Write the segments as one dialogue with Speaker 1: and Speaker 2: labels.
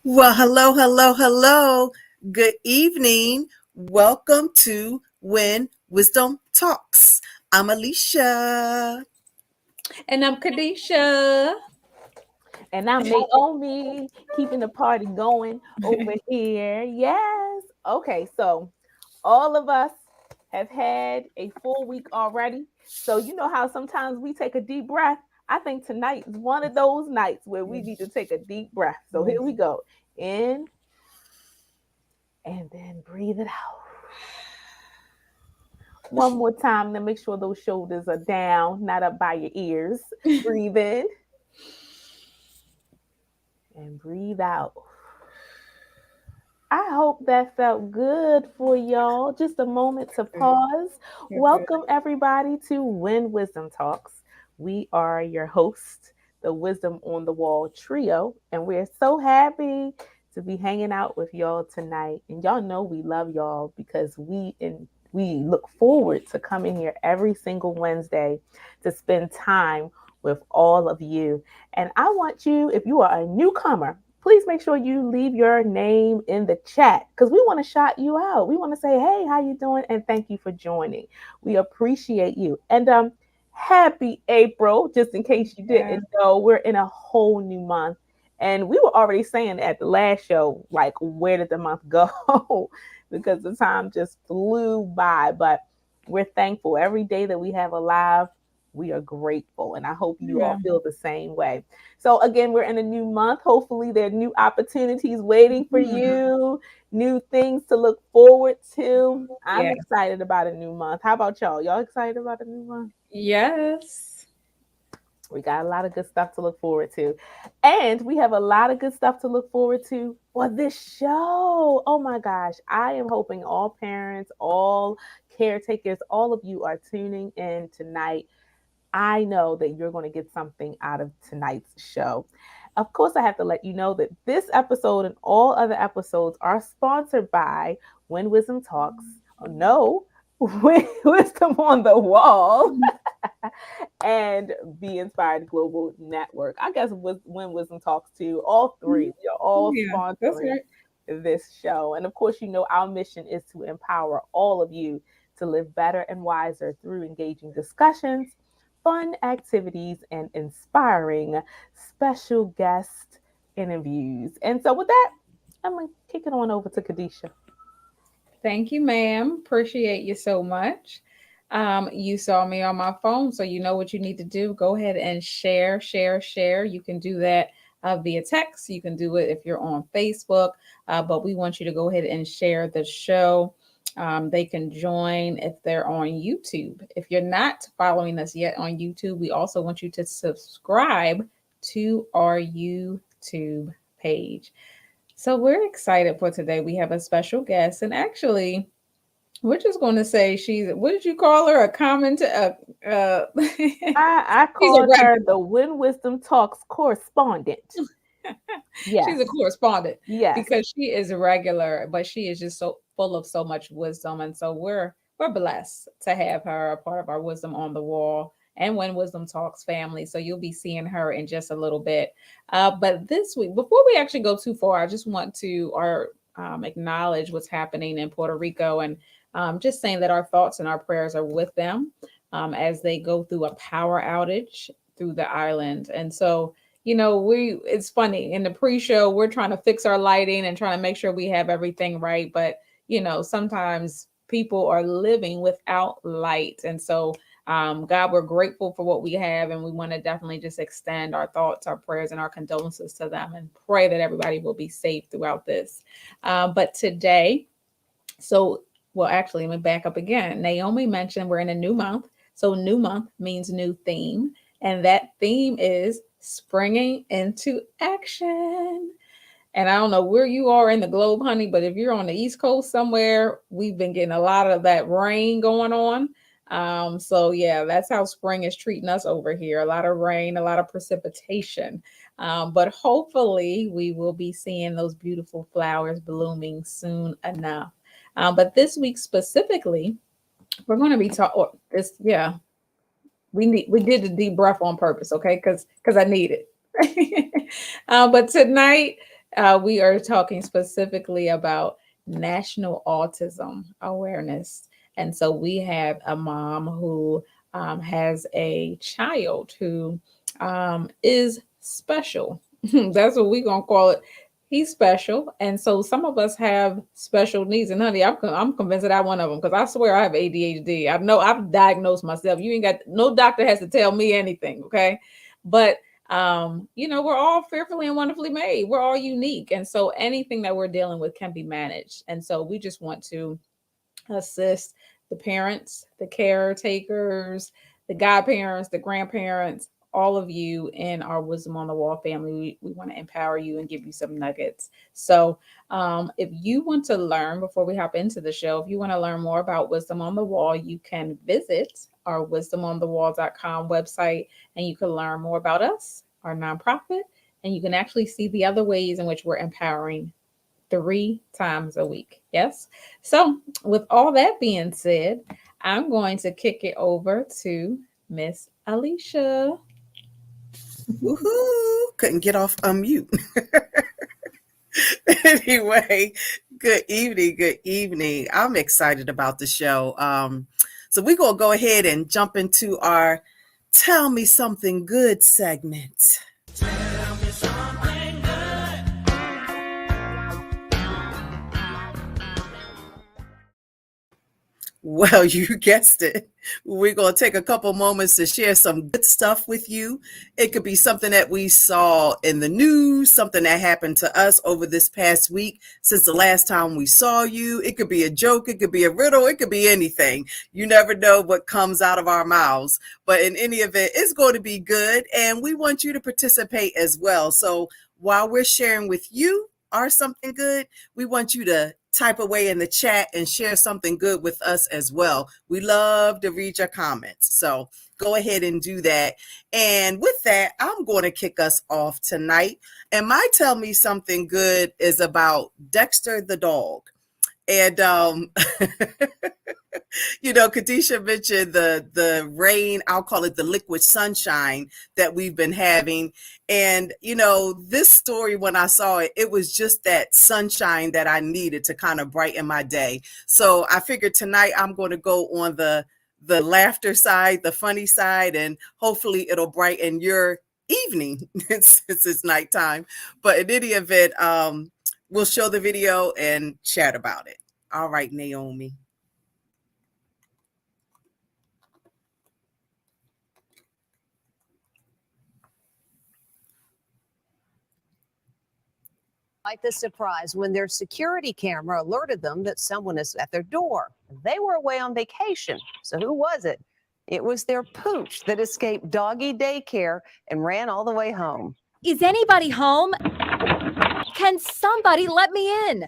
Speaker 1: Well, hello, hello, hello. Good evening. Welcome to When Wisdom Talks. I'm Alisha.
Speaker 2: And I'm Kadesha.
Speaker 3: And I'm Naomi, keeping the party going over here. Yes. Okay, so all of us have had a full week already. So you know how sometimes we take a deep breath? I think tonight is one of those nights where we need to take a deep breath. So here we go. In and then breathe it out. One more time to make sure those shoulders are down, not up by your ears. Breathe in and breathe out. I hope that felt good for y'all. Just a moment to pause. Welcome, everybody, to When Wisdom Talks. We are your hosts, the Wisdom on the Wall trio, and we're so happy to be hanging out with y'all tonight. And y'all know we love y'all because we look forward to coming here every single Wednesday to spend time with all of you. And I want you, if you are a newcomer, please make sure you leave your name in the chat because we want to shout you out. We want to say, hey, how you doing? And thank you for joining. We appreciate you. And happy April, just in case you didn't know, we're in a whole new month. And we were already saying at the last show, like, where did the month go? Because the time just flew by. But we're thankful every day that we have alive. We are grateful, and I hope you all feel the same way. So again, we're in a new month. Hopefully there are new opportunities waiting for you, new things to look forward to. I'm excited about a new month. How about y'all? Y'all excited about a new month?
Speaker 2: Yes.
Speaker 3: We got a lot of good stuff to look forward to. And we have a lot of good stuff to look forward to for this show. Oh my gosh. I am hoping all parents, all caretakers, all of you are tuning in tonight. I know that you're going to get something out of tonight's show. Of course, I have to let you know that this episode and all other episodes are sponsored by When Wisdom Talks. Oh, no, Wisdom on the Wall and Be Inspired Global Network. I guess When Wisdom Talks too. All three. You're all sponsoring this show. And of course, you know our mission is to empower all of you to live better and wiser through engaging discussions, fun activities, and inspiring special guest interviews. And so with that, I'm going to kick it on over to Kadesha.
Speaker 2: Thank you, ma'am. Appreciate you so much. You saw me on my phone, so you know what you need to do. Go ahead and share. You can do that via text. You can do it if you're on Facebook, but we want you to go ahead and share the show. They can join if they're on YouTube. If you're not following us yet on YouTube, we also want you to subscribe to our YouTube page. So we're excited for today. We have a special guest, and actually, we're just going to say what did you call her? A commenter?
Speaker 3: I called her the When Wisdom Talks correspondent.
Speaker 2: Yes. She's a correspondent.
Speaker 3: Yes.
Speaker 2: Because she is a regular, but she is just so full of so much wisdom. And so we're blessed to have her a part of our Wisdom on the Wall and When Wisdom Talks family. So you'll be seeing her in just a little bit. But this week, before we actually go too far, I just want to acknowledge what's happening in Puerto Rico and just saying that our thoughts and our prayers are with them as they go through a power outage through the island. And so, you know, it's funny in the pre-show, we're trying to fix our lighting and trying to make sure we have everything right. But, you know, sometimes people are living without light. And so God, we're grateful for what we have, and we want to definitely just extend our thoughts, our prayers, and our condolences to them, and pray that everybody will be safe throughout this. But today, actually, let me back up again. Naomi mentioned we're in a new month. So new month means new theme. And that theme is springing into action. And I don't know where you are in the globe, honey, but if you're on the East Coast somewhere, we've been getting a lot of that rain going on. So yeah, that's how spring is treating us over here. A lot of rain, a lot of precipitation. But hopefully we will be seeing those beautiful flowers blooming soon enough. But this week specifically, we're going to be talking this. Yeah, we did the deep breath on purpose, okay? Because I need it. But tonight we are talking specifically about National Autism Awareness, and so we have a mom who has a child who is special. That's what we're gonna call it. He's special, and so some of us have special needs. And honey, I'm convinced that I'm one of them, because I swear I have ADHD. I know I've diagnosed myself. You ain't got no doctor has to tell me anything, okay? But we're all fearfully and wonderfully made. We're all unique, and so anything that we're dealing with can be managed. And so we just want to assist the parents, the caretakers, the godparents, the grandparents, all of you in our Wisdom on the Wall family. We want to empower you and give you some nuggets. So if you want to learn, before we hop into the show, if you want to learn more about Wisdom on the Wall, you can visit our wisdomonthewall.com website, and you can learn more about us, our nonprofit, and you can actually see the other ways in which we're empowering 3 times a week. Yes. So with all that being said, I'm going to kick it over to Miss Alisha.
Speaker 1: Woohoo! Couldn't get off mute. Anyway, good evening. Good evening. I'm excited about the show. So we're going to go ahead and jump into our Tell Me Something Good segment. Tell me something good. Well, you guessed it. We're going to take a couple moments to share some good stuff with you. It could be something that we saw in the news, something that happened to us over this past week since the last time we saw you. It could be a joke. It could be a riddle. It could be anything. You never know what comes out of our mouths. But in any event, it's going to be good. And we want you to participate as well. So while we're sharing with you our something good, we want you to type away in the chat and share something good with us as well. We love to read your comments. So go ahead and do that. And with that, I'm going to kick us off tonight. And my Tell Me Something Good is about Dexter the dog. And, Kadesha mentioned the rain, I'll call it the liquid sunshine that we've been having. And, this story, when I saw it, it was just that sunshine that I needed to kind of brighten my day. So I figured tonight I'm going to go on the laughter side, the funny side, and hopefully it'll brighten your evening since it's nighttime. But in any event, we'll show the video and chat about it. All right, Naomi.
Speaker 4: Quite the surprise when their security camera alerted them that someone is at their door. They were away on vacation. So who was it? It was their pooch that escaped doggy daycare and ran all the way home.
Speaker 5: Is anybody home? Can somebody let me in?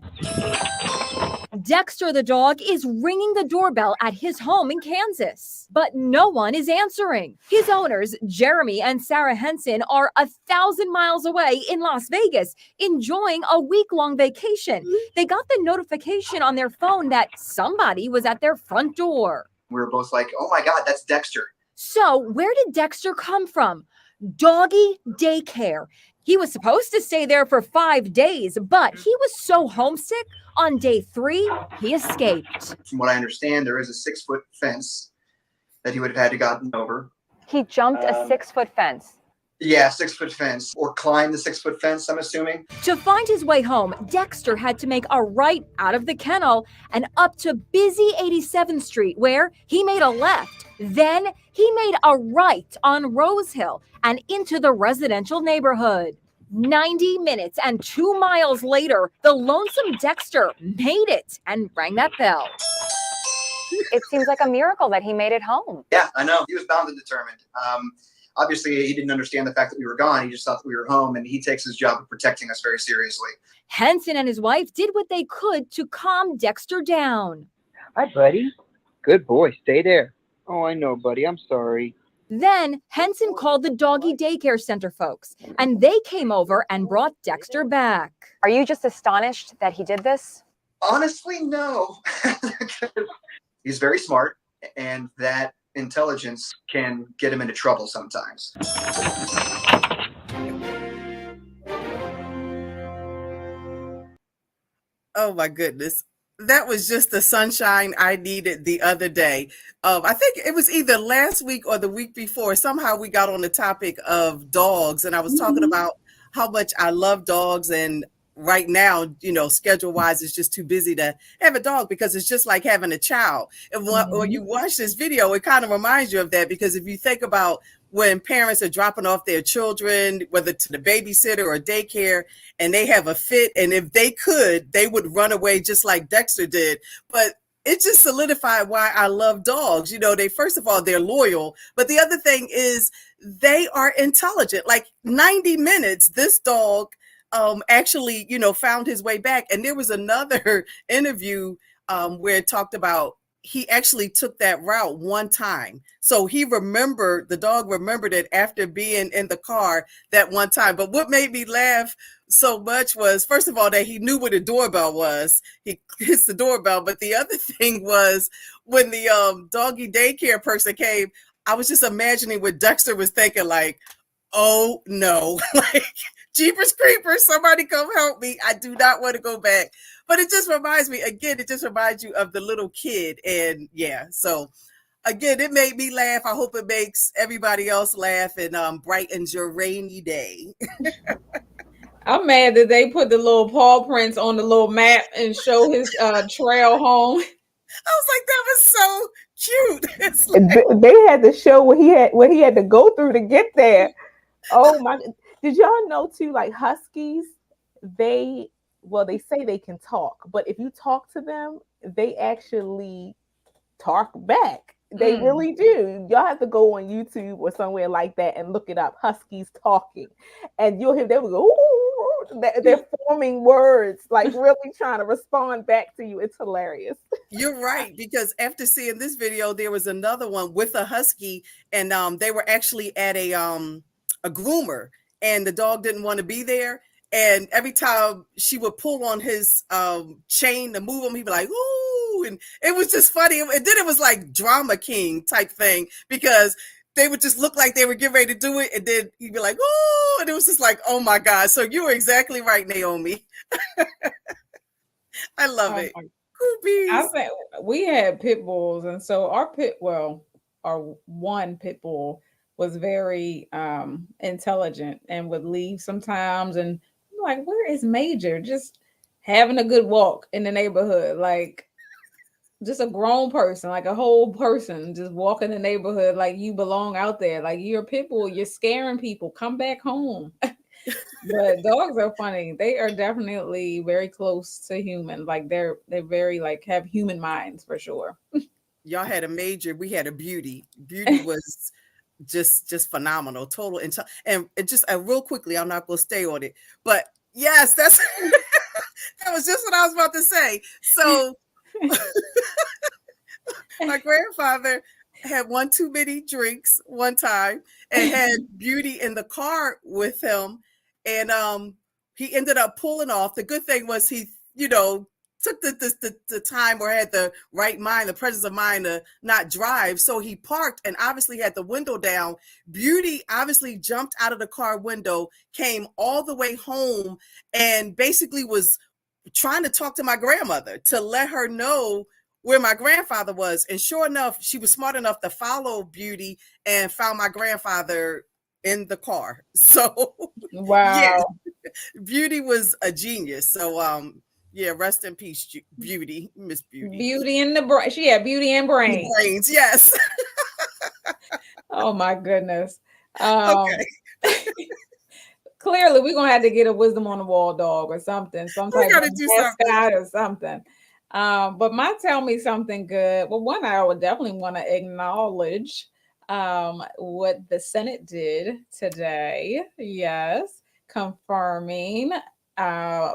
Speaker 5: Dexter the dog is ringing the doorbell at his home in Kansas, but no one is answering. His owners, Jeremy and Sarah Henson, are 1,000 miles away in Las Vegas, enjoying a week-long vacation. They got the notification on their phone that somebody was at their front door.
Speaker 6: We were both like, oh my God, that's Dexter.
Speaker 5: So where did Dexter come from? Doggy daycare. He was supposed to stay there for 5 days, but he was so homesick. On day 3, he escaped.
Speaker 6: From what I understand, there is a 6-foot fence that he would have had to gotten over.
Speaker 5: He jumped a 6-foot fence.
Speaker 6: Yeah, 6-foot fence, or climbed the 6-foot fence, I'm assuming.
Speaker 5: To find his way home, Dexter had to make a right out of the kennel and up to busy 87th Street, where he made a left. Then he made a right on Rose Hill and into the residential neighborhood. 90 minutes and 2 miles later, the lonesome Dexter made it and rang that bell.
Speaker 7: It seems like a miracle that he made it home.
Speaker 6: Yeah, I know. He was bound and determined. Obviously, he didn't understand the fact that we were gone. He just thought that we were home, and he takes his job of protecting us very seriously.
Speaker 5: Henson and his wife did what they could to calm Dexter down.
Speaker 8: Hi, buddy. Good boy. Stay there. Oh, I know, buddy. I'm sorry.
Speaker 5: Then Henson called the doggy daycare center folks, and they came over and brought Dexter back.
Speaker 7: Are you just astonished that he did this?
Speaker 6: Honestly, no. He's very smart, and that intelligence can get him into trouble sometimes.
Speaker 1: Oh my goodness. That was just the sunshine I needed the other day. I think it was either last week or the week before. Somehow we got on the topic of dogs, and I was talking about how much I love dogs. And right now, schedule wise, it's just too busy to have a dog because it's just like having a child. And when you watch this video, it kind of reminds you of that, because if you think about when parents are dropping off their children, whether to the babysitter or daycare, and they have a fit, and if they could, they would run away just like Dexter did. But it just solidified why I love dogs. They, first of all, they're loyal, but the other thing is they are intelligent. Like 90 minutes, this dog actually, found his way back. And there was another interview where it talked about he actually took that route one time. So the dog remembered it after being in the car that one time. But what made me laugh so much was, first of all, that he knew where the doorbell was. He hits the doorbell. But the other thing was when the doggy daycare person came, I was just imagining what Dexter was thinking, like, oh no, like, Jeepers Creepers, somebody come help me. I do not want to go back. But it just reminds me, again, you of the little kid. And yeah, so again, it made me laugh. I hope it makes everybody else laugh and brightens your rainy day.
Speaker 2: I'm mad that they put the little paw prints on the little map and show his trail home.
Speaker 1: I was like, that was so cute. It's like,
Speaker 3: They had to show what he had to go through to get there. Oh my! Did y'all know too? Like huskies, they say they can talk, but if you talk to them, they actually talk back. They really do. Y'all have to go on YouTube or somewhere like that and look it up. Huskies talking, and you'll hear them go. Ooh, they're forming words, like really trying to respond back to you. It's hilarious.
Speaker 1: You're right, because after seeing this video, there was another one with a husky, and they were actually at a groomer, and the dog didn't want to be there. And every time she would pull on his chain to move him, he'd be like, ooh. And it was just funny. And then it was like drama king type thing, because they would just look like they were getting ready to do it. And then he'd be like, ooh. And it was just like, oh my God. So you were exactly right, Naomi. I love it.
Speaker 2: I think we had pit bulls. And so our one pit bull was very intelligent and would leave sometimes, and I'm like, where is Major? Just having a good walk in the neighborhood, like just a grown person, like a whole person, just walking the neighborhood like you belong out there, like you're a pit bull, you're scaring people, come back home. But dogs are funny. They are definitely very close to human, like they're very like have human minds for sure.
Speaker 1: Y'all had a Major, we had a Beauty. Beauty was just phenomenal, total. And just real quickly, I'm not going to stay on it, but yes, that's that was just what I was about to say. So my grandfather had one too many drinks one time and had Beauty in the car with him, and he ended up pulling off. The good thing was he took the time, or had the right mind, the presence of mind to not drive. So he parked and obviously had the window down. Beauty obviously jumped out of the car window, came all the way home, and basically was trying to talk to my grandmother to let her know where my grandfather was. And sure enough, she was smart enough to follow Beauty and found my grandfather in the car. So
Speaker 2: wow.
Speaker 1: Yes, Beauty was a genius. So yeah, rest in peace, Beauty, Miss Beauty.
Speaker 2: Beauty in the brain. She had beauty and brains.
Speaker 1: Brains, yes.
Speaker 2: Oh my goodness.
Speaker 1: Okay.
Speaker 2: Clearly we're gonna have to get a wisdom on the wall dog or something, some
Speaker 1: We
Speaker 2: type
Speaker 1: got
Speaker 2: of
Speaker 1: to do something.
Speaker 2: mascot or something. But my tell me something good. Well, one, I would definitely want to acknowledge what the Senate did today. Yes, confirming uh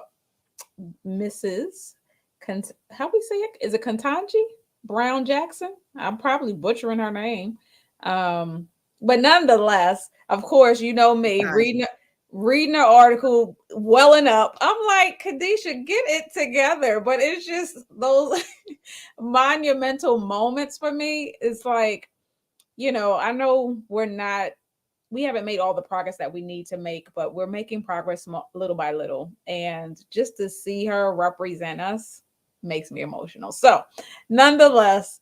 Speaker 2: Mrs. How we say it? Is it Ketanji Brown Jackson? I'm probably butchering her name. Um, but nonetheless, of course, you know me reading the article, welling up. I'm like, Kadesha, get it together. But it's just those monumental moments for me. It's like, I know we haven't made all the progress that we need to make, but we're making progress little by little. And just to see her represent us makes me emotional. So, nonetheless,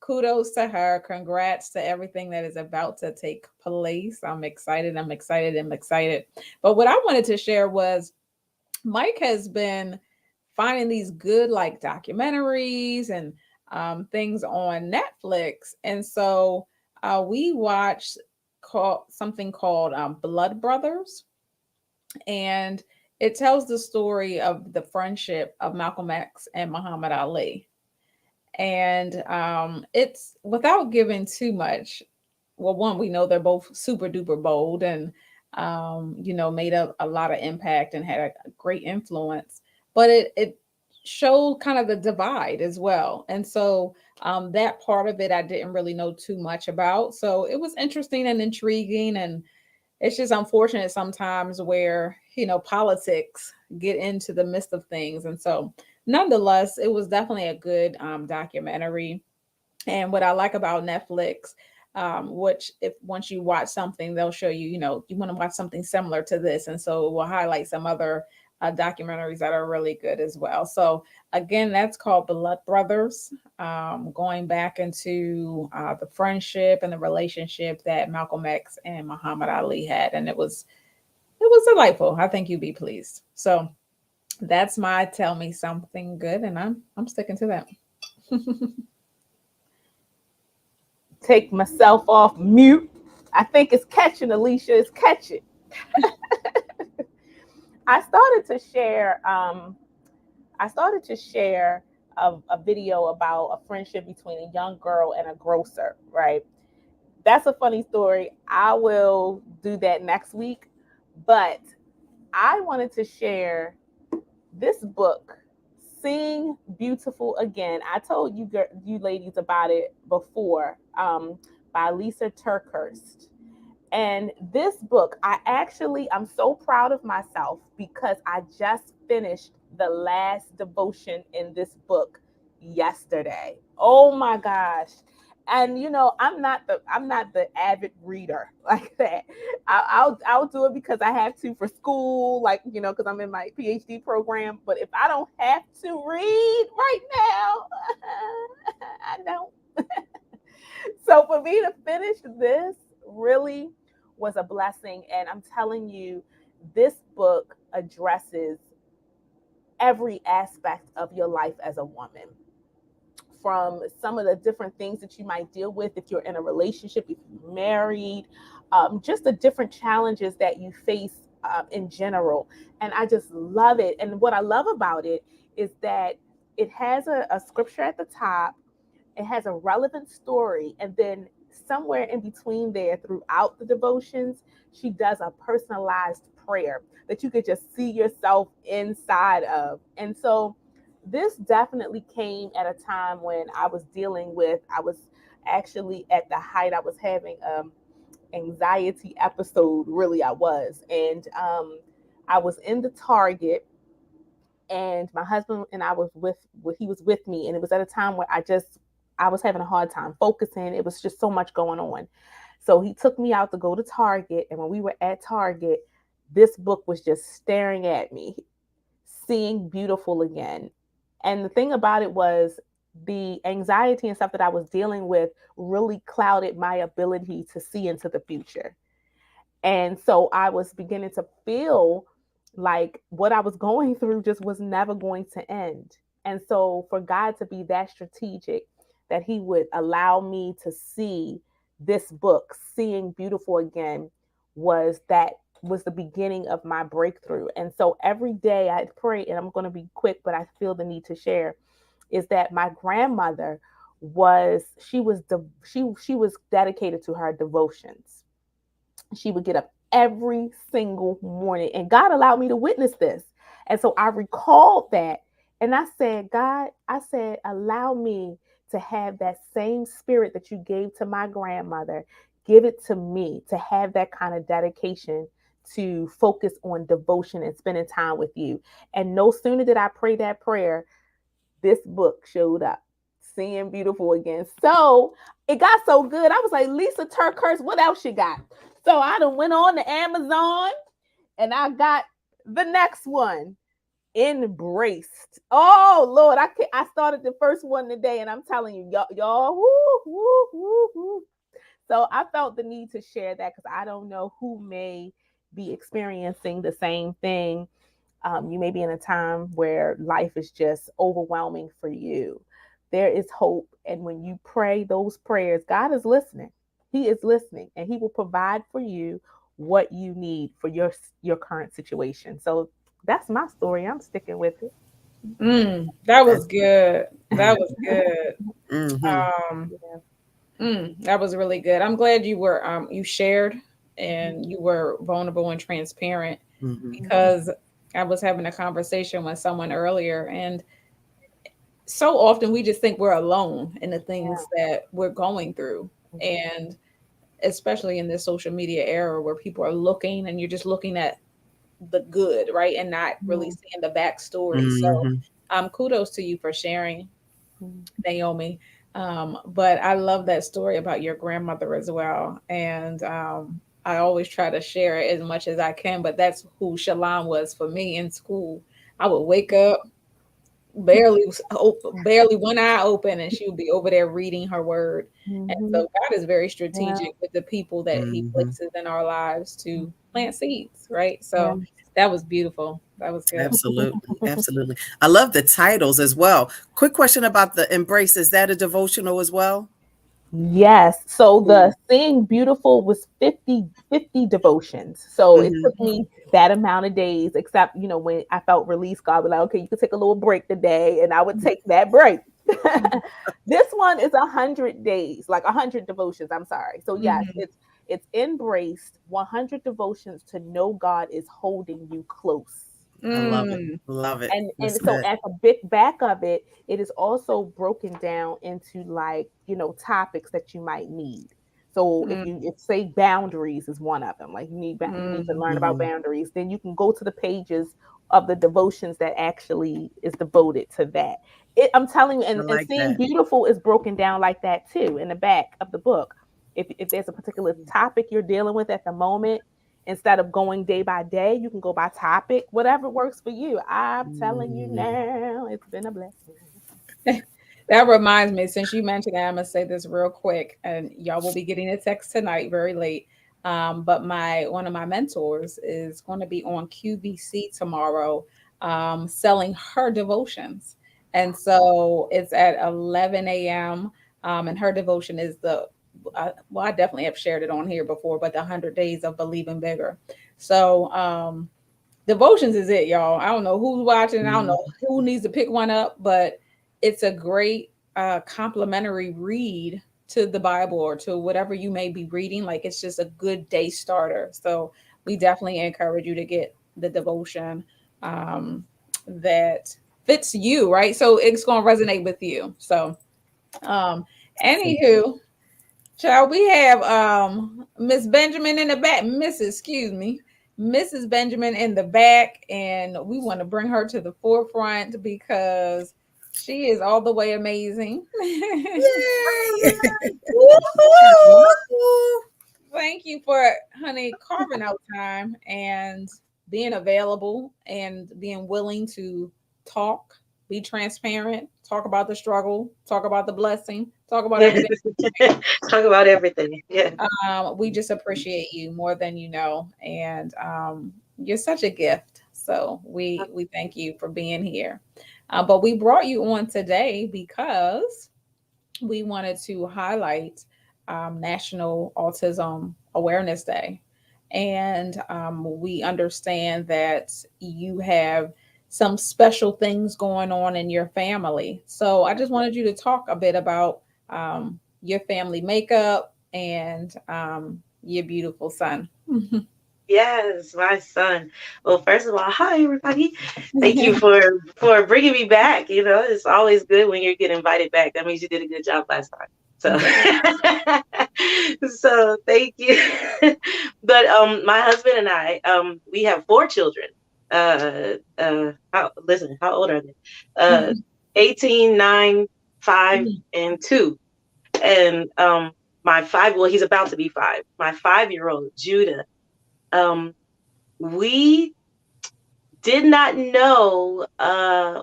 Speaker 2: kudos to her. Congrats to everything that is about to take place. I'm excited. I'm excited. I'm excited. But what I wanted to share was Mike has been finding these good like documentaries and things on Netflix. And so we watched something called Blood Brothers, and it tells the story of the friendship of Malcolm X and Muhammad Ali. And it's without giving too much. Well, one, we know they're both super duper bold and made a lot of impact and had a great influence. But it showed kind of the divide as well. And so that part of it I didn't really know too much about. So it was interesting and intriguing, and it's just unfortunate sometimes where politics get into the midst of things. And so nonetheless, it was definitely a good documentary. And what I like about Netflix, which if once you watch something, they'll show you, you want to watch something similar to this, and so it will highlight some other documentaries that are really good as well. So again, that's called Blood Brothers, going back into the friendship and the relationship that Malcolm X and Muhammad Ali had, and it was delightful. I think you'd be pleased. So that's my tell me something good, and I'm sticking to that.
Speaker 3: Take myself off mute. I think it's catching, Alisha. It's catching. I started to share. A video about a friendship between a young girl and a grocer. Right. That's a funny story. I will do that next week. But I wanted to share this book, Seeing Beautiful Again. I told you ladies about it before, by Lisa Turkhurst. And this book, I'm so proud of myself because I just finished the last devotion in this book yesterday. Oh my gosh. And I'm not the avid reader like that. I'll do it because I have to for school, like because I'm in my PhD program. But if I don't have to read right now, I don't. So for me to finish this really was a blessing. And I'm telling you, this book addresses every aspect of your life as a woman, from some of the different things that you might deal with if you're in a relationship, if you're married, just the different challenges that you face in general. And I just love it. And what I love about it is that it has a scripture at the top, it has a relevant story, and then somewhere in between there throughout the devotions, she does a personalized prayer that you could just see yourself inside of. And so this definitely came at a time when I was actually at the height, I was having anxiety episode, really I was. And I was in the Target, and my husband and I he was with me, and it was at a time where I was having a hard time focusing. It was just so much going on. So he took me out to go to Target, and when we were at Target, this book was just staring at me, Seeing Beautiful Again. And the thing about it was the anxiety and stuff that I was dealing with really clouded my ability to see into the future. And so I was beginning to feel like what I was going through just was never going to end. And so for God to be that strategic, that he would allow me to see this book, Seeing Beautiful Again, was the beginning of my breakthrough. And so every day I pray, and I'm going to be quick, but I feel the need to share, is that my grandmother she was dedicated to her devotions. She would get up every single morning, and God allowed me to witness this. And so I recalled that, and I said, God, I said, allow me to have that same spirit that you gave to my grandmother. Give it to me to have that kind of dedication to focus on devotion and spending time with you. And no sooner did I pray that prayer, this book showed up, Seeing Beautiful Again. So it got so good. I was like, Lisa Turkhurst, what else you got? So I done went on to Amazon and I got the next one, Embraced. Oh Lord, I started the first one today, and I'm telling you, y'all, woo, woo, woo, woo. So I felt the need to share that because I don't know who may be experiencing the same thing. You may be in a time where life is just overwhelming for you. There is hope. And when you pray those prayers, God is listening. He is listening, and He will provide for you what you need for your current situation. So that's my story. I'm sticking with it.
Speaker 2: That was good. That was good.
Speaker 1: Mm-hmm.
Speaker 2: That was really good. I'm glad you were you shared and you were vulnerable and transparent,
Speaker 1: Mm-hmm.
Speaker 2: because I was having a conversation with someone earlier, and so often we just think we're alone in the things that we're going through. And especially in this social media era where people are looking and you're just looking at the good, right? And not really seeing the backstory. So kudos to you for sharing, Naomi. But I love that story about your grandmother as well. And I always try to share it as much as I can, but that's who Shalon was for me in school. I would wake up, barely one eye open, and she would be over there reading her word. And so God is very strategic with the people that He places in our lives to plant seeds, right? So that was beautiful. That was good.
Speaker 1: Absolutely. Absolutely. I love the titles as well. Quick question about the Embrace. Is that a devotional as well?
Speaker 3: Yes. So the Seeing Beautiful was 50 devotions. So it took me that amount of days, except, when I felt released, God was like, okay, you can take a little break today. And I would take that break. This one is 100 days, like 100 devotions. I'm sorry. So yes, it's embraced 100 devotions to know God is holding you close.
Speaker 1: I love it. Love it.
Speaker 3: And so at the big back of it, it is also broken down into topics that you might need. So if say boundaries is one of them, like you need to learn about boundaries, then you can go to the pages of the devotions that actually is devoted to that. I'm telling you, and Seeing Beautiful is broken down like that too in the back of the book. If there's a particular topic you're dealing with at the moment, instead of going day by day, you can go by topic, whatever works for you. I'm telling you now, it's been a blessing.
Speaker 2: That reminds me, since you mentioned that, I'm gonna say this real quick, and y'all will be getting a text tonight, very late. But one of my mentors is going to be on QVC tomorrow, selling her devotions, and so it's at 11 a.m. And her devotion is I definitely have shared it on here before, but the 100 Days of Believing Bigger. So devotions is it, y'all. I don't know who's watching. I don't know who needs to pick one up, but it's a great complimentary read to the Bible or to whatever you may be reading. Like, it's just a good day starter. So we definitely encourage you to get the devotion that fits you, right? So it's going to resonate with you. So anywho, child, we have Miss Benjamin in the back, Mrs. Benjamin in the back, and we want to bring her to the forefront because she is all the way amazing.
Speaker 1: Yay!
Speaker 2: Thank you for, honey, carving out time and being available and being willing to talk, be transparent, talk about the struggle, talk about the blessing, talk about everything.
Speaker 9: Talk about everything. Yeah.
Speaker 2: We just appreciate you more than you know, and you're such a gift. So we thank you for being here. But we brought you on today because we wanted to highlight National Autism Awareness Day. And we understand that you have some special things going on in your family. So I just wanted you to talk a bit about your family makeup and your beautiful son.
Speaker 9: Yes, my son. Well, first of all, hi everybody. Thank you for bringing me back. You know, it's always good when you get invited back. That means you did a good job last time. So, so thank you. But my husband and I, we have 4 children. How old are they? 18, 9, 5, and 2. And he's about to be 5. My 5-year-old Judah. We did not know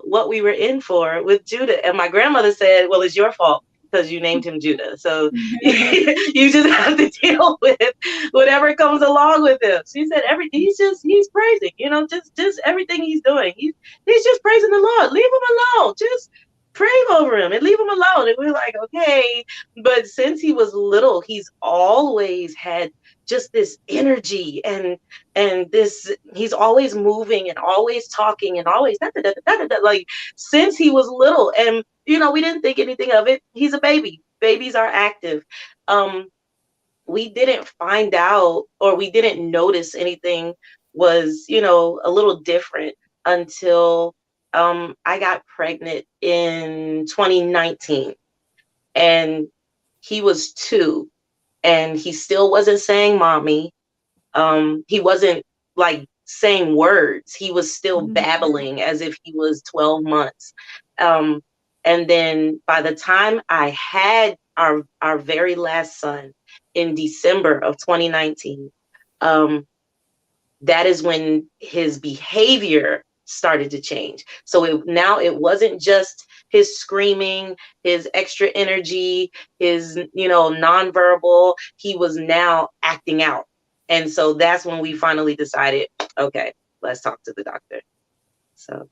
Speaker 9: what we were in for with Judah. And my grandmother said, well, it's your fault because you named him Judah. So you just have to deal with whatever comes along with him. She said, he's praising, you know, just everything he's doing. He's just praising the Lord. Leave him alone. Just pray over him and leave him alone. And we're like, okay. But since he was little, he's always had just this energy and this, he's always moving and always talking and always like since he was little. And you know, we didn't think anything of it. He's a baby. Babies are active. We didn't find out, or we didn't notice anything was, you know, a little different until I got pregnant in 2019, and he was 2. And he still wasn't saying mommy. He wasn't like saying words. He was still babbling as if he was 12 months. And then by the time I had our very last son in December of 2019, that is when his behavior started to change. So now it wasn't just his screaming, his extra energy, his, you know, nonverbal. He was now acting out. And so that's when we finally decided, okay, let's talk to the doctor. So,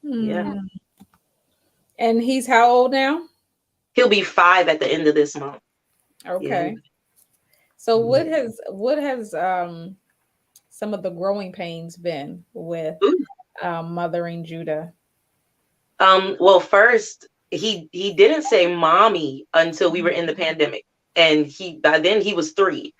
Speaker 9: yeah.
Speaker 2: And he's how old now?
Speaker 9: He'll be 5 at the end of this month.
Speaker 2: Okay. Yeah. So what has some of the growing pains been with mothering Judah?
Speaker 9: Well, first, he didn't say mommy until we were in the pandemic. And by then he was 3.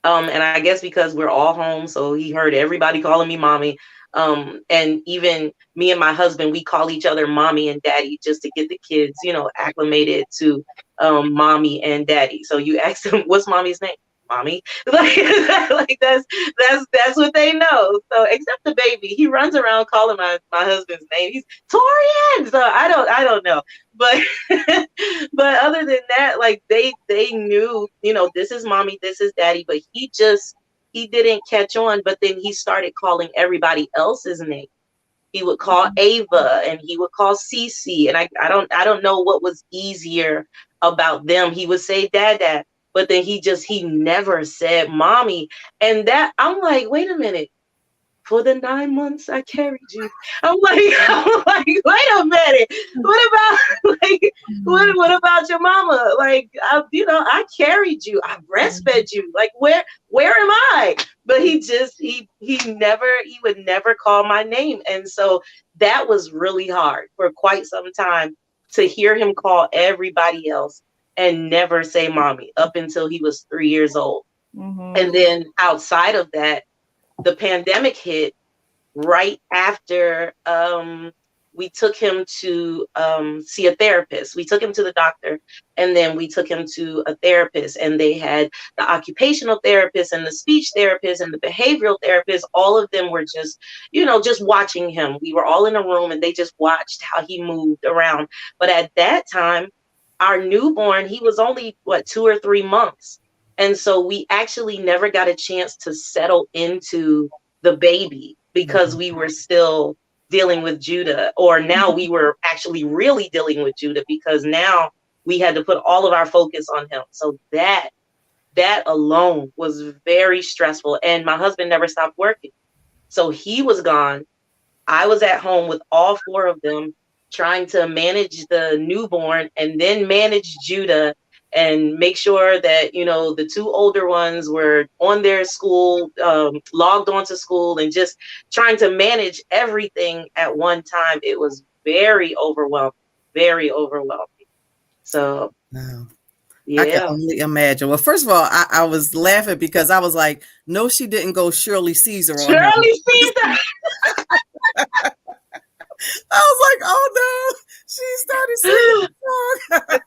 Speaker 9: And I guess because we're all home, so he heard everybody calling me mommy. And even me and my husband, we call each other mommy and daddy just to get the kids, you know, acclimated to mommy and daddy. So you ask them, what's mommy's name? Mommy. like that's what they know. So except the baby, he runs around calling my husband's name. He's Torian. So I don't know. But but other than that, like they knew, you know, this is mommy, this is daddy, but he didn't catch on. But then he started calling everybody else's name. He would call Ava and he would call Cece. And I don't know what was easier about them. He would say dad, but then he never said mommy. And that I'm like, wait a minute. For the 9 months I carried you. I'm like, wait a minute. What about your mama? Like, I carried you. I breastfed you. Like, where am I? But he would never call my name. And so that was really hard for quite some time to hear him call everybody else and never say mommy up until he was 3 years old. And then outside of that, the pandemic hit right after we took him to see a therapist. We took him to the doctor, and then we took him to a therapist, and they had the occupational therapist and the speech therapist and the behavioral therapist. All of them were just watching him. We were all in a room, and they just watched how he moved around. But at that time, our newborn, he was only 2 or 3 months. And so we actually never got a chance to settle into the baby because we were still dealing with Judah, or now we were actually really dealing with Judah because now we had to put all of our focus on him. So that alone was very stressful. And my husband never stopped working. So he was gone. I was at home with all 4 of them, trying to manage the newborn and then manage Judah and make sure that, you know, the two older ones were on their school, logged onto school, and just trying to manage everything at one time. It was very overwhelming, very overwhelming. So,
Speaker 1: Wow. I can
Speaker 9: yeah.
Speaker 1: only imagine. Well, first of all, I was laughing because I was like, no, she didn't go Shirley Caesar on him.
Speaker 9: Shirley Caesar.
Speaker 1: I was like, oh no, she started singing the song.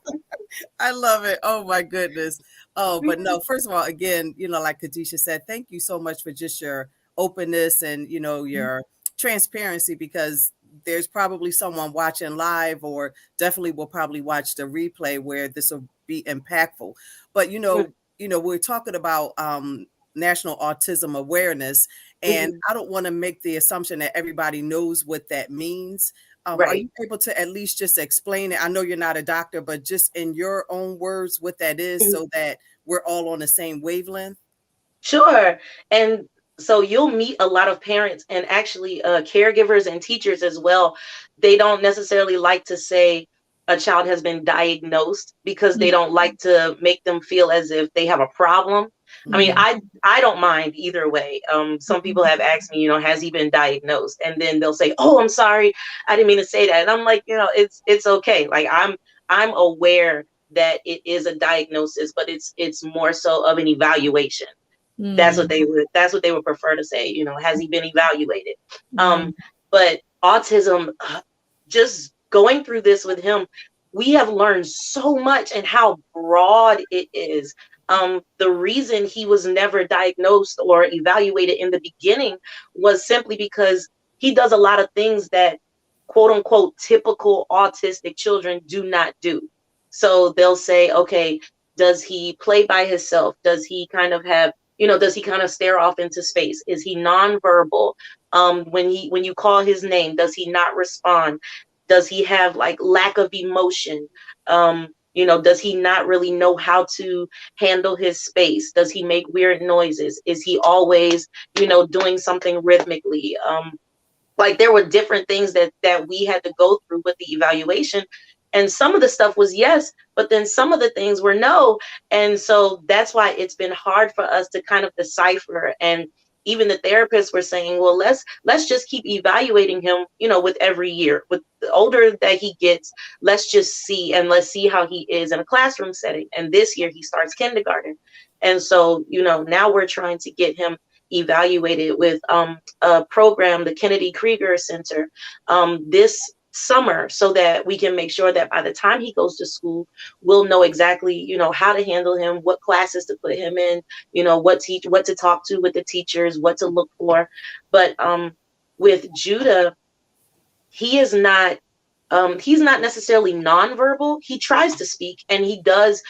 Speaker 1: I love it. Oh my goodness. Oh, but no, first of all, again, you know, like Kadesha said, thank you so much for just your openness and, you know, your transparency, because there's probably someone watching live, or definitely will probably watch the replay, where this will be impactful. But, we're talking about National Autism Awareness, and I don't want to make the assumption that everybody knows what that means. Are
Speaker 9: Right.
Speaker 1: you able to at least just explain it? I know you're not a doctor, but just in your own words, what that is, so that we're all on the same wavelength?
Speaker 9: Sure. And so you'll meet a lot of parents, and actually caregivers and teachers as well. They don't necessarily like to say a child has been diagnosed, because they don't like to make them feel as if they have a problem. I mean, I don't mind either way. Some people have asked me, you know, has he been diagnosed? And then they'll say, oh, I'm sorry, I didn't mean to say that. And I'm like, you know, it's okay. Like, I'm aware that it is a diagnosis, but it's more so of an evaluation. That's what they would prefer to say, you know, has he been evaluated? But autism, just going through this with him, we have learned so much, and how broad it is. The reason he was never diagnosed or evaluated in the beginning was simply because he does a lot of things that, quote unquote, typical autistic children do not do. So they'll say, okay, does he play by himself? Does he kind of have, you know, does he kind of stare off into space? Is he nonverbal? When you call his name, does he not respond? Does he have like lack of emotion? You know, does he not really know how to handle his space? Does he make weird noises? Is he always, you know, doing something rhythmically? Like, there were different things that we had to go through with the evaluation. And some of the stuff was yes, but then some of the things were no. And so that's why it's been hard for us to kind of decipher. And even the therapists were saying, well, let's just keep evaluating him, you know, with every year. With the older that he gets, let's just see, and let's see how he is in a classroom setting. And this year he starts kindergarten. And so, you know, now we're trying to get him evaluated with a program, the Kennedy Krieger Center, this summer, so that we can make sure that by the time he goes to school, we'll know exactly, you know, how to handle him, what classes to put him in, you know, what to talk to with the teachers, what to look for. But with Judah, he is not he's not necessarily nonverbal. He tries to speak, and he does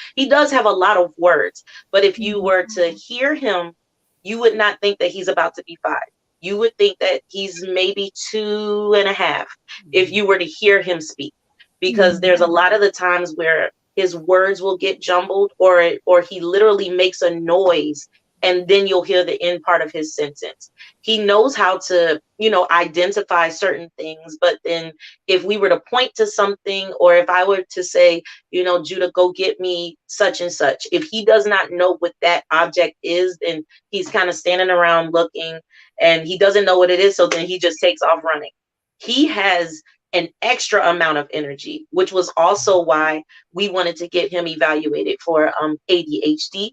Speaker 9: have a lot of words. But if you were to hear him, you would not think that he's about to be 5. You would think that he's maybe 2.5 if you were to hear him speak, because there's a lot of the times where his words will get jumbled, or he literally makes a noise, and then you'll hear the end part of his sentence. He knows how to, you know, identify certain things, but then if we were to point to something, or if I were to say, you know, Judah, go get me such and such, if he does not know what that object is, then he's kind of standing around looking, and he doesn't know what it is, so then he just takes off running. He has an extra amount of energy, which was also why we wanted to get him evaluated for ADHD,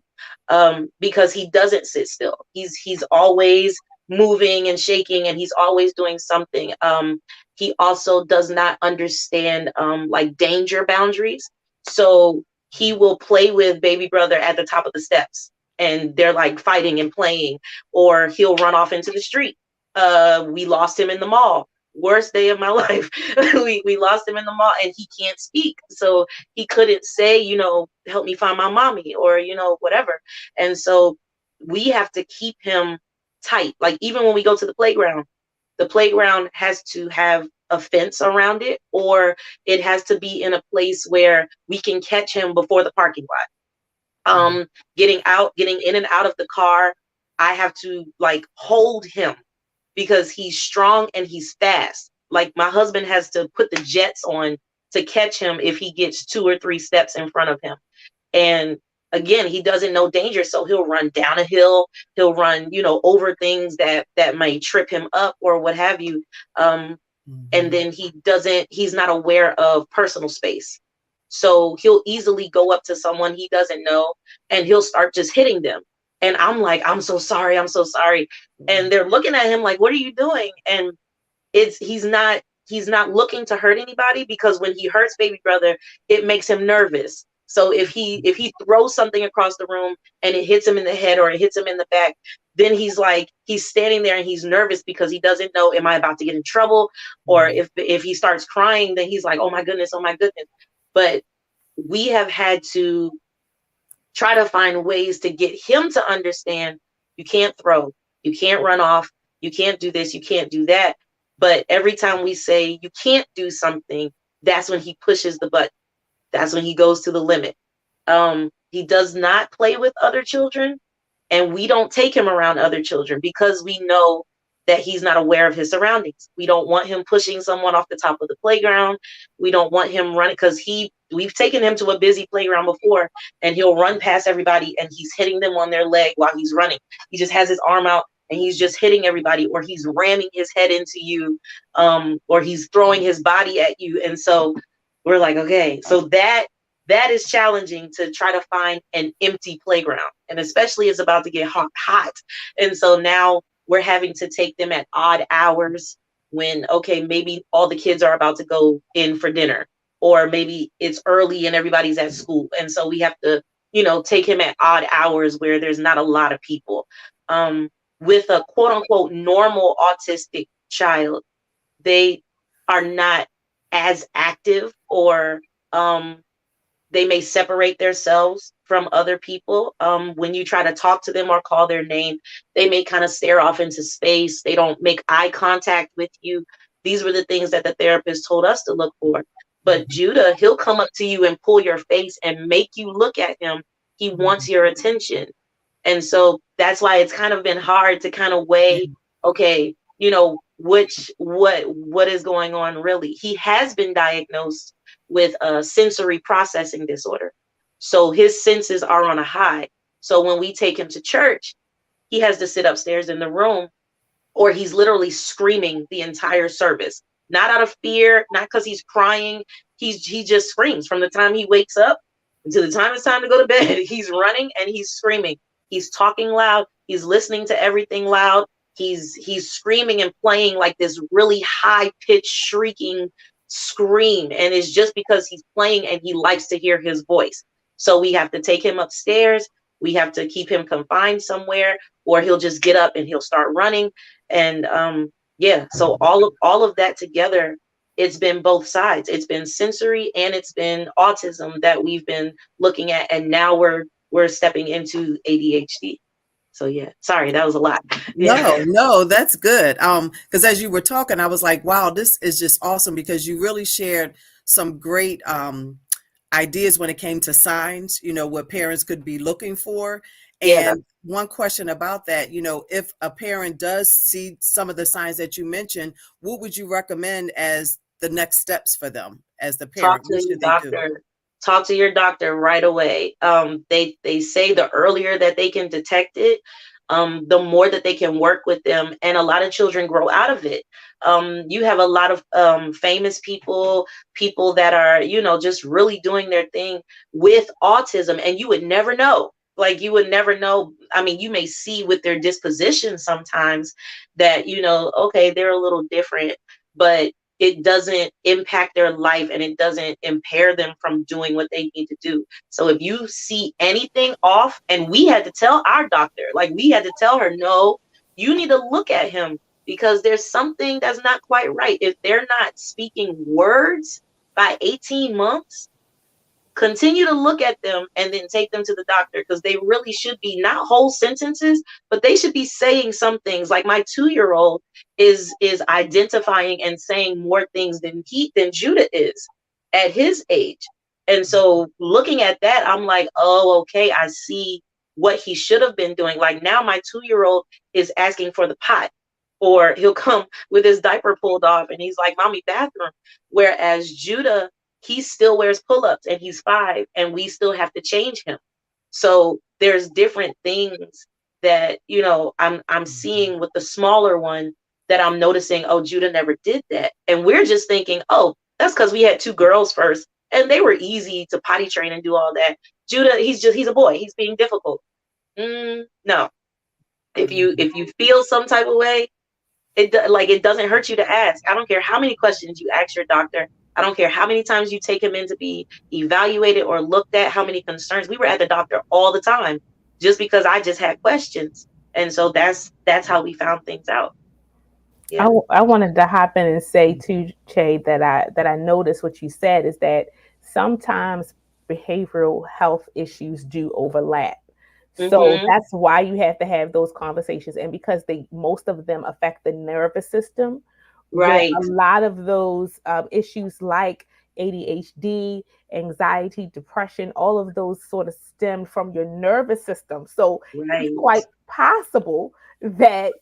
Speaker 9: because he doesn't sit still. He's always moving and shaking, and he's always doing something. He also does not understand like danger boundaries. So he will play with baby brother at the top of the steps, and they're like fighting and playing, or he'll run off into the street. We lost him in the mall. Worst day of my life. we lost him in the mall, and he can't speak, so he couldn't say, you know, help me find my mommy, or, you know, whatever. And so we have to keep him tight. Like, even when we go to the playground has to have a fence around it, or it has to be in a place where we can catch him before the parking lot. Getting in and out of the car, I have to like hold him, because he's strong and he's fast. Like, my husband has to put the jets on to catch him if he gets 2 or 3 steps in front of him. And again, he doesn't know danger, so he'll run down a hill, he'll run, over things that may trip him up or what have you. And then he's not aware of personal space. So he'll easily go up to someone he doesn't know and he'll start just hitting them. And I'm like, I'm so sorry. I'm so sorry. And they're looking at him like, what are you doing? And he's not looking to hurt anybody, because when he hurts baby brother, it makes him nervous. So if he throws something across the room and it hits him in the head or it hits him in the back, then he's standing there and he's nervous because he doesn't know, am I about to get in trouble? Or if he starts crying, then he's like, oh my goodness, oh my goodness. But we have had to try to find ways to get him to understand, you can't throw, you can't run off, you can't do this, you can't do that. But every time we say you can't do something, that's when he pushes the button. That's when he goes to the limit. He does not play with other children, and we don't take him around other children because we know that he's not aware of his surroundings. We don't want him pushing someone off the top of the playground. We don't want him running, because we've taken him to a busy playground before and he'll run past everybody and he's hitting them on their leg while he's running. He just has his arm out and he's just hitting everybody, or he's ramming his head into you, or he's throwing his body at you. And so we're like, okay, so that is challenging, to try to find an empty playground. And especially it's about to get hot. And so now we're having to take them at odd hours when, okay, maybe all the kids are about to go in for dinner, or maybe it's early and everybody's at school. And so we have to, take him at odd hours where there's not a lot of people. With a quote unquote normal autistic child, they are not as active, or they may separate themselves from other people. When you try to talk to them or call their name, they may kind of stare off into space. They don't make eye contact with you. These were the things that the therapist told us to look for. But Judah, he'll come up to you and pull your face and make you look at him. He wants your attention. And so that's why it's kind of been hard to kind of weigh, okay, what is going on really. He has been diagnosed with a sensory processing disorder. So his senses are on a high. So when we take him to church, he has to sit upstairs in the room, or he's literally screaming the entire service, not out of fear, not because he's crying. He just screams from the time he wakes up until the time it's time to go to bed. He's running and he's screaming. He's talking loud. He's listening to everything loud. He's screaming and playing like this really high pitched shrieking scream. And it's just because he's playing and he likes to hear his voice. So we have to take him upstairs. We have to keep him confined somewhere, or he'll just get up and he'll start running. And so all of that together, it's been both sides. It's been sensory and it's been autism that we've been looking at. And now we're stepping into ADHD. So yeah, sorry, that was a lot. Yeah.
Speaker 1: No, that's good. Because as you were talking, I was like, wow, this is just awesome, because you really shared some great ideas when it came to signs, what parents could be looking for. And one question about that, if a parent does see some of the signs that you mentioned, what would you recommend as the next steps for them as the parent?
Speaker 9: Talk to your doctor right away. They say the earlier that they can detect it, the more that they can work with them. And a lot of children grow out of it. You have a lot of famous people that are, just really doing their thing with autism, and you would never know. Like, you would never know. I mean, you may see with their disposition sometimes that, okay, they're a little different, but it doesn't impact their life and it doesn't impair them from doing what they need to do. So if you see anything off, and we had to tell our doctor, we had to tell her, no, you need to look at him, because there's something that's not quite right. If they're not speaking words by 18 months, continue to look at them and then take them to the doctor, because they really should be not whole sentences, but they should be saying some things. Like my 2-year-old is identifying and saying more things than Judah is at his age. And so looking at that, I'm like, oh, okay, I see what he should have been doing. Like now my 2-year-old is asking for the pot, or he'll come with his diaper pulled off and he's like, mommy, bathroom. Whereas Judah he still wears pull-ups and he's 5 and we still have to change him. So there's different things that, you know, I'm seeing with the smaller one that I'm noticing, oh, Judah never did that. And we're just thinking, oh, that's because we had 2 girls first and they were easy to potty train and do all that. Judah, he's a boy. He's being difficult. No. If you feel some type of way, it doesn't hurt you to ask. I don't care how many questions you ask your doctor. I don't care how many times you take him in to be evaluated or looked at, how many concerns. We were at the doctor all the time just because I just had questions. And so that's how we found things out. Yeah.
Speaker 3: I wanted to hop in and say to Che that I noticed what you said is that sometimes behavioral health issues do overlap. So that's why you have to have those conversations. And because most of them affect the nervous system,
Speaker 9: right?
Speaker 3: A lot of those issues like ADHD, anxiety, depression, all of those sort of stem from your nervous system. So it's quite possible that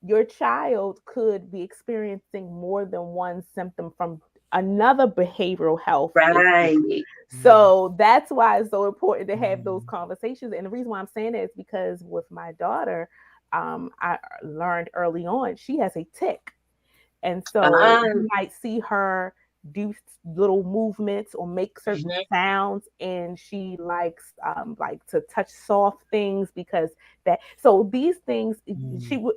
Speaker 3: your child could be experiencing more than one symptom from another behavioral health issue. So that's why it's so important to have those conversations. And the reason why I'm saying that is because with my daughter, I learned early on she has a tic. And so you might see her do little movements or make certain sounds, and she likes to touch soft things because that. So these things,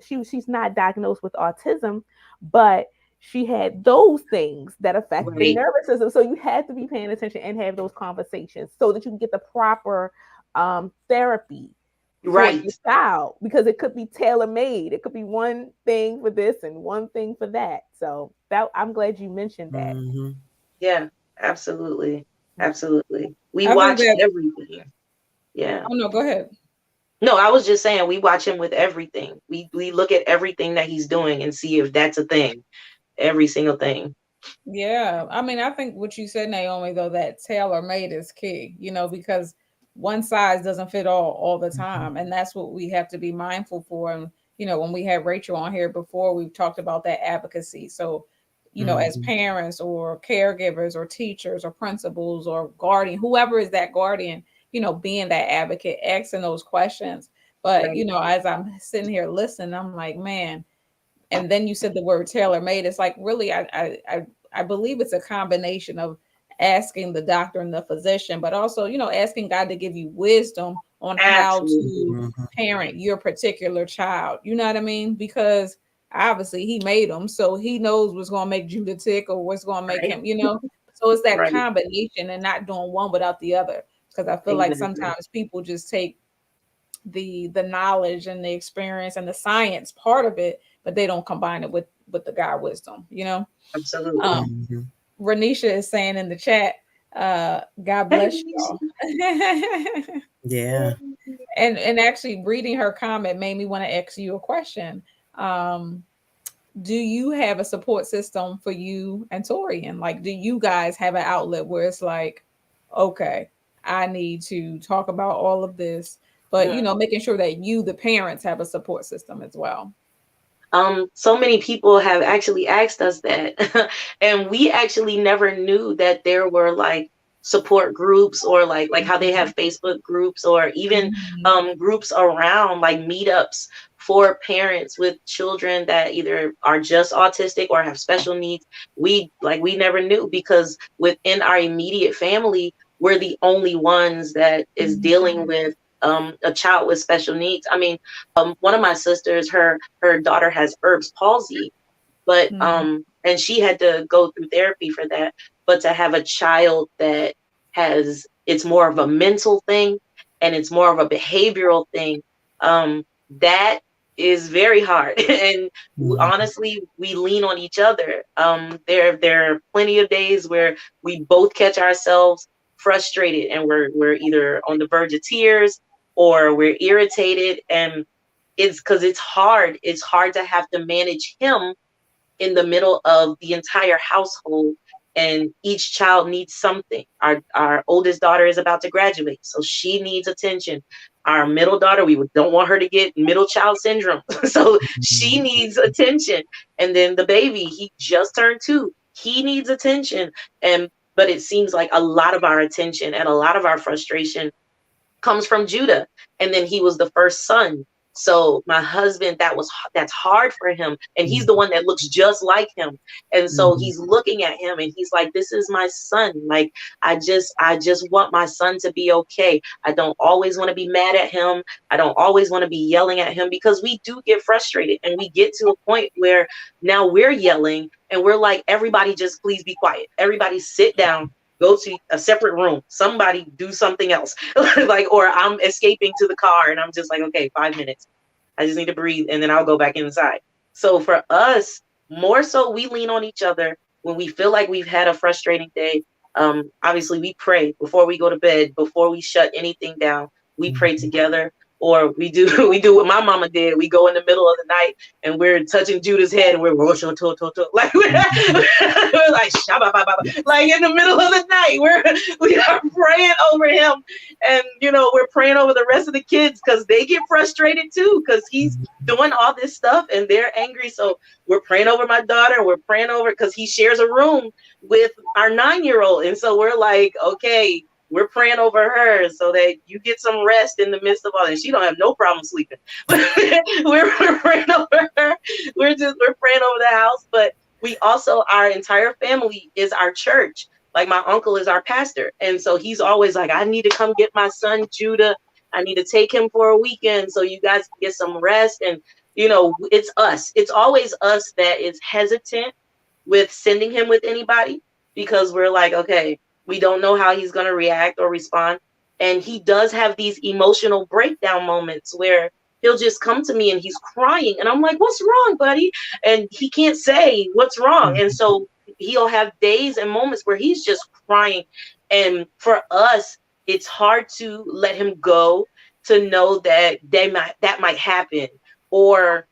Speaker 3: she's not diagnosed with autism, but she had those things that affect the nervous system. So you have to be paying attention and have those conversations so that you can get the proper therapy for your child, because it could be tailor-made. It could be one thing for this and one thing for that. So I'm glad you mentioned that.
Speaker 9: Yeah, absolutely. We watch everything. Yeah.
Speaker 2: Oh no, go ahead.
Speaker 9: No, I was just saying we watch him with everything. We look at everything that he's doing and see if that's a thing. Every single thing.
Speaker 2: Yeah. I mean, I think what you said, Naomi, though, that tailor-made is key, you know, because one size doesn't fit all the time. And that's what we have to be mindful for. And, you know, when we had Rachel on here before, we've talked about that advocacy. So, you know, as parents or caregivers or teachers or principals or guardian, whoever is that guardian, you know, being that advocate, asking those questions. But, you know, as I'm sitting here listening, I'm like, man, and then you said the word tailor-made. It's like, really, I believe it's a combination of asking the doctor and the physician, but also, you know, asking God to give you wisdom on how to parent your particular child. You know what I mean? Because obviously he made them, so he knows what's going to make Judah tick or what's going to make him, you know. So it's that combination and not doing one without the other. Because I feel like sometimes people just take the knowledge and the experience and the science part of it, but they don't combine it with the God wisdom, you know.
Speaker 9: Absolutely.
Speaker 2: Renisha is saying in the chat, God bless y'all.
Speaker 1: Yeah.
Speaker 2: And actually reading her comment made me want to ask you a question. Do you have a support system for you and Torian? Like, do you guys have an outlet where it's like, okay, I need to talk about all of this, but you know, making sure that you, the parents, have a support system as well?
Speaker 9: So many people have actually asked us that, and we actually never knew that there were like support groups or like how they have Facebook groups or even groups around like meetups for parents with children that either are just autistic or have special needs. We never knew, because within our immediate family, we're the only ones that is dealing with a child with special needs. I mean, one of my sisters, her daughter has Erb's palsy, but and she had to go through therapy for that. But to have a child that it's more of a mental thing and it's more of a behavioral thing, that is very hard. And honestly, we lean on each other. There are plenty of days where we both catch ourselves frustrated and we're either on the verge of tears or we're irritated, and it's because it's hard to have to manage him in the middle of the entire household, and each child needs something. Our oldest daughter is about to graduate, so she needs attention. Our middle daughter, we don't want her to get middle child syndrome, so she needs attention. And then the baby, he just turned 2, he needs attention. but it seems like a lot of our attention and a lot of our frustration comes from Judah. And then he was the first son. So my husband, that's hard for him. And he's the one that looks just like him. And so he's looking at him and he's like, this is my son. Like, I just want my son to be okay. I don't always want to be mad at him. I don't always want to be yelling at him, because we do get frustrated and we get to a point where now we're yelling and we're like, everybody just please be quiet. Everybody sit down. Go to a separate room. Somebody do something else. Like, or I'm escaping to the car and I'm just like, okay, 5 minutes. I just need to breathe and then I'll go back inside. So for us, more so we lean on each other when we feel like we've had a frustrating day. Obviously we pray before we go to bed, before we shut anything down. We pray together. Or we do what my mama did. We go in the middle of the night and we're touching Judah's head and we're like we're like like in the middle of the night we are praying over him, and we're praying over the rest of the kids because they get frustrated too because he's doing all this stuff and they're angry. So we're praying over my daughter. We're praying over because he shares a room with our 9-year-old, and so we're like, okay. We're praying over her so that you get some rest in the midst of all that. She don't have no problem sleeping. we're praying over her. We're praying over the house. But we also, our entire family is our church. Like my uncle is our pastor. And so he's always like, I need to come get my son, Judah. I need to take him for a weekend so you guys can get some rest. And, it's us. It's always us that is hesitant with sending him with anybody because we're like, okay, we don't know how he's going to react or respond. And he does have these emotional breakdown moments where he'll just come to me and he's crying. And I'm like, what's wrong, buddy? And he can't say what's wrong. And so he'll have days and moments where he's just crying. And for us, it's hard to let him go, to know that that might happen, or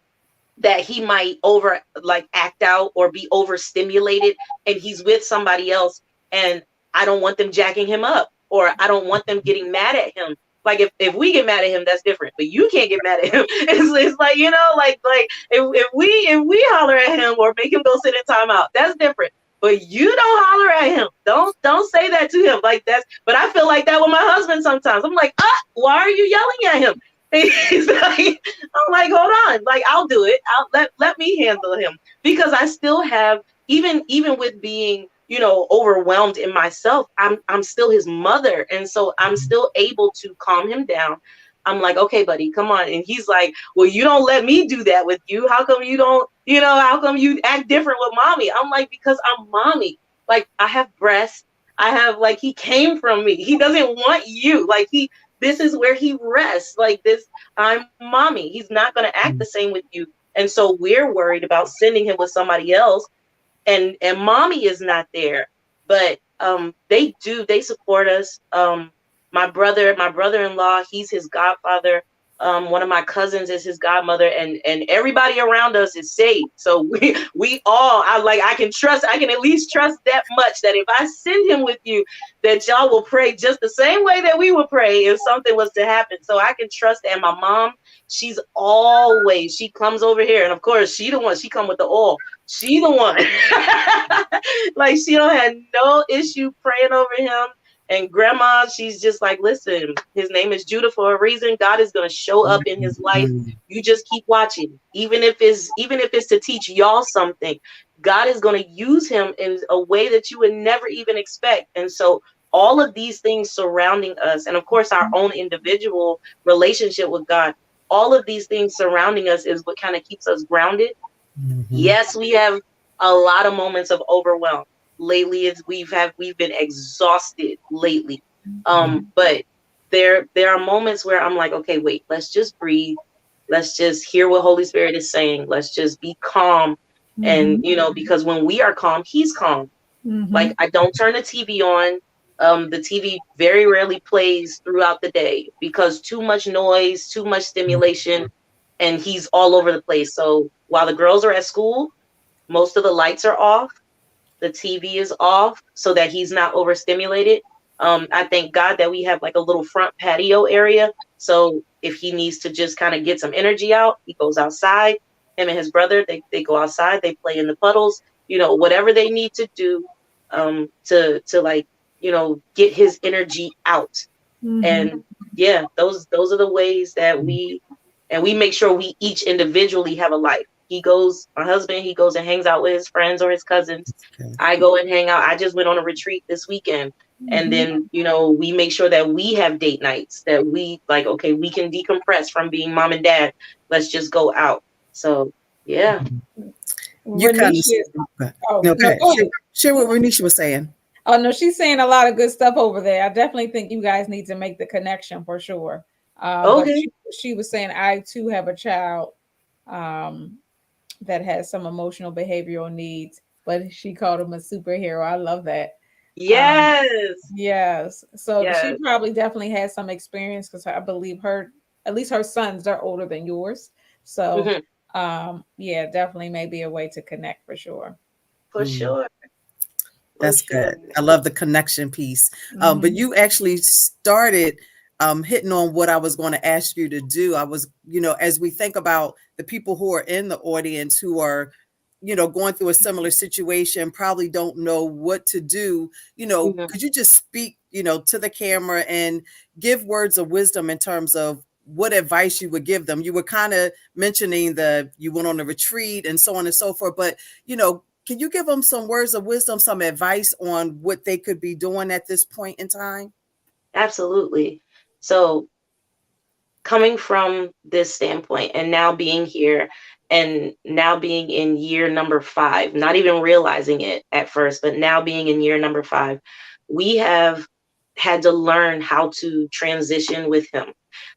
Speaker 9: that he might act out or be overstimulated and he's with somebody else. And I don't want them jacking him up, or I don't want them getting mad at him. Like if we get mad at him, that's different, but you can't get mad at him. It's like, if we holler at him or make him go sit in timeout, that's different. But you don't holler at him. Don't say that to him. But I feel like that with my husband sometimes. I'm like, why are you yelling at him? He's like, I'm like, hold on. Like, I'll do it. Let me handle him, because I still have, even with being, overwhelmed in myself, I'm still his mother. And so I'm still able to calm him down. I'm like, okay, buddy, come on. And he's like, well, you don't let me do that with you. How come you don't, how come you act different with mommy? I'm like, because I'm mommy. Like, I have breasts. I have, he came from me. He doesn't want you. This is where he rests. Like this, I'm mommy. He's not going to act the same with you. And so we're worried about sending him with somebody else. And mommy is not there, but they support us. My brother-in-law, he's his godfather. One of my cousins is his godmother, and everybody around us is saved. So we all, I can at least trust that much, that if I send him with you, that y'all will pray just the same way that we would pray if something was to happen. So I can trust that. And my mom, she comes over here, and of course she come with the oil. She the one. She don't have no issue praying over him. And grandma, she's just like, listen, his name is Judah for a reason. God is going to show up in his life. You just keep watching. Even if it's to teach y'all something, God is going to use him in a way that you would never even expect. And so all of these things surrounding us, and of course our own individual relationship with God, all of these things surrounding us is what kind of keeps us grounded. Yes, we have a lot of moments of overwhelm. Lately, we've been exhausted lately. But there are moments where I'm like, okay, wait, let's just breathe. Let's just hear what Holy Spirit is saying. Let's just be calm. And, because when we are calm, he's calm. Like, I don't turn the TV on. The TV very rarely plays throughout the day because too much noise, too much stimulation, and he's all over the place. So while the girls are at school, most of the lights are off. The TV is off so that he's not overstimulated. I thank God that we have a little front patio area. So if he needs to just kind of get some energy out, he goes outside. Him and his brother, they go outside, they play in the puddles, whatever they need to do to like, get his energy out.
Speaker 2: Mhm.
Speaker 9: And yeah, those are the ways that we make sure we each individually have a life. My husband, he goes and hangs out with his friends or his cousins. I go and hang out. I just went on a retreat this weekend. And then, we make sure that we have date nights, that we like, okay, we can decompress from being mom and dad. Let's just go out. So yeah.
Speaker 1: You kind of
Speaker 2: Oh,
Speaker 1: no,
Speaker 2: no, go ahead.
Speaker 1: share what Renisha was saying.
Speaker 2: Oh no, she's saying a lot of good stuff over there. I definitely think you guys need to make the connection for sure. But she was saying I too have a child that has some emotional behavioral needs, but she called him a superhero. I love that.
Speaker 9: Yes.
Speaker 2: Yes. So
Speaker 9: Yes.
Speaker 2: she probably definitely has some experience because I believe at least her sons are older than yours. So yeah, definitely may be a way to connect for sure.
Speaker 9: For sure.
Speaker 1: That's good. I love the connection piece. But you actually started hitting on what I was going to ask you to do. I was, as we think about the people who are in the audience who are, going through a similar situation, probably don't know what to do, could you just speak, to the camera and give words of wisdom in terms of what advice you would give them? You were kind of mentioning you went on a retreat and so on and so forth, but, can you give them some words of wisdom, some advice on what they could be doing at this point in time?
Speaker 9: Absolutely. So coming from this standpoint and now being here and now being in year number 5, not even realizing it at first, but now being in year number 5, we have had to learn how to transition with him.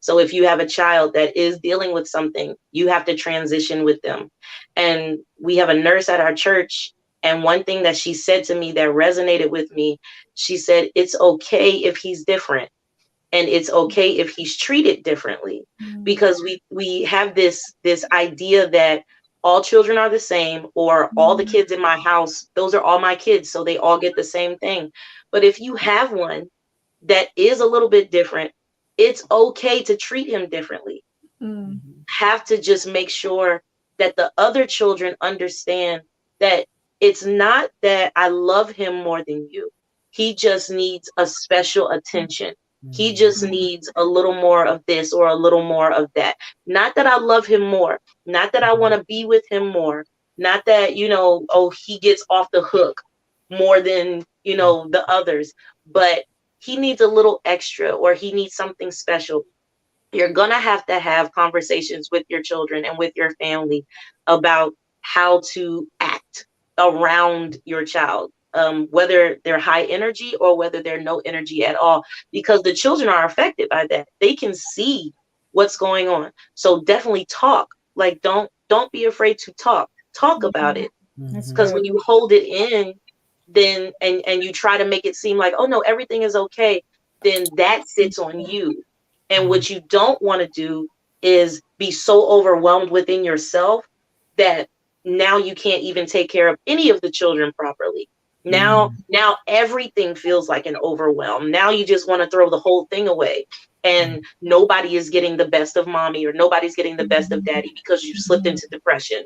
Speaker 9: So if you have a child that is dealing with something, you have to transition with them. And we have a nurse at our church. And one thing that she said to me that resonated with me, she said, it's okay if he's different. And it's okay if he's treated differently, because we have this idea that all children are the same, or all the kids in my house, those are all my kids, so they all get the same thing. But if you have one that is a little bit different, it's okay to treat him differently. Have to just make sure that the other children understand that it's not that I love him more than you. He just needs a special attention. He just needs a little more of this or a little more of that. Not that I love him more, not that I want to be with him more, not that, he gets off the hook more than, the others, but he needs a little extra, or he needs something special. You're going to have conversations with your children and with your family about how to act around your child, whether they're high energy or whether they're no energy at all, because the children are affected by that. They can see what's going on. So definitely talk. Like, don't be afraid to talk about it. Because when you hold it in, then and you try to make it seem like, oh no, everything is okay, then that sits on you. And what you don't want to do is be so overwhelmed within yourself that now you can't even take care of any of the children properly. Now everything feels like an overwhelm. Now you just want to throw the whole thing away, and nobody is getting the best of mommy, or nobody's getting the best of daddy, because you've slipped into depression.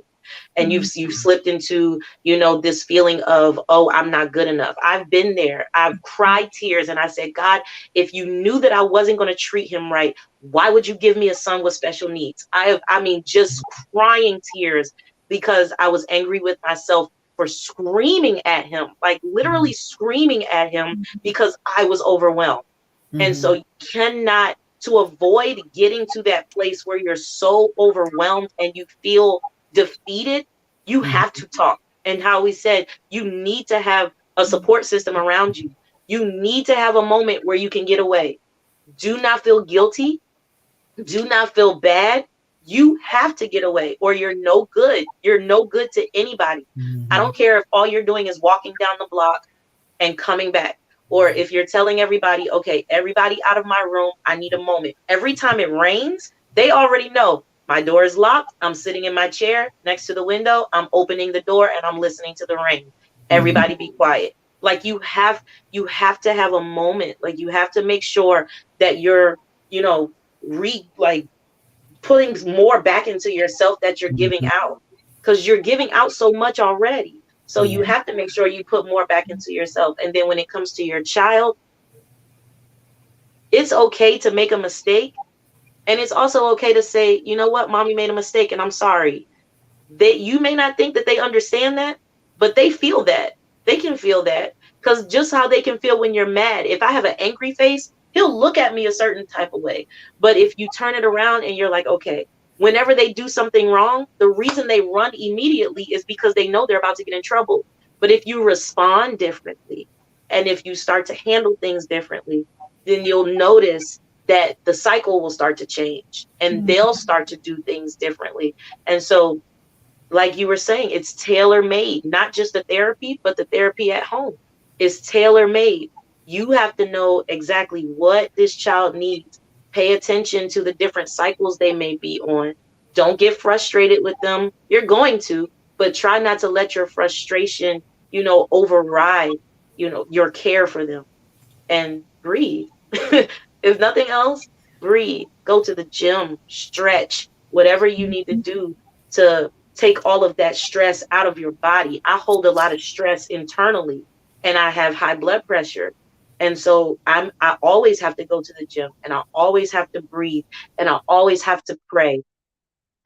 Speaker 9: And you've slipped into, this feeling of, oh, I'm not good enough. I've been there. I've cried tears. And I said, God, if you knew that I wasn't going to treat him right, why would you give me a son with special needs? I mean, just crying tears, because I was angry with myself for screaming at him, like literally screaming at him, because I was overwhelmed. And so you cannot, to avoid getting to that place where you're so overwhelmed and you feel defeated, you have to talk. And how we said, you need to have a support system around you. You need to have a moment where you can get away. Do not feel guilty. Do not feel bad. You have to get away, or you're no good. You're no good to anybody. I don't care if all you're doing is walking down the block and coming back, or if you're telling everybody, okay, everybody out of my room, I need a moment. Every time it rains, they already know my door is locked. I'm sitting in my chair next to the window. I'm opening the door and I'm listening to the rain. Everybody be quiet. Like you have to have a moment. Like you have to make sure that you're, putting more back into yourself that you're giving out, because you're giving out so much already. So you have to make sure you put more back into yourself. And then when it comes to your child, it's okay to make a mistake. And it's also okay to say, you know what, mommy made a mistake and I'm sorry. You may not think that they understand that, but they feel that. They can feel that. Because just how they can feel when you're mad. If I have an angry face, he'll look at me a certain type of way. But if you turn it around and you're like, okay, whenever they do something wrong, the reason they run immediately is because they know they're about to get in trouble. But if you respond differently, and if you start to handle things differently, then you'll notice that the cycle will start to change and they'll start to do things differently. And so, like you were saying, it's tailor-made, not just the therapy, but the therapy at home is tailor-made. You have to know exactly what this child needs. Pay attention to the different cycles they may be on. Don't get frustrated with them. You're going to, but try not to let your frustration, override, your care for them. And breathe. If nothing else, breathe. Go to the gym, stretch, whatever you need to do to take all of that stress out of your body. I hold a lot of stress internally and I have high blood pressure. And so I always have to go to the gym and I always have to breathe and I always have to pray.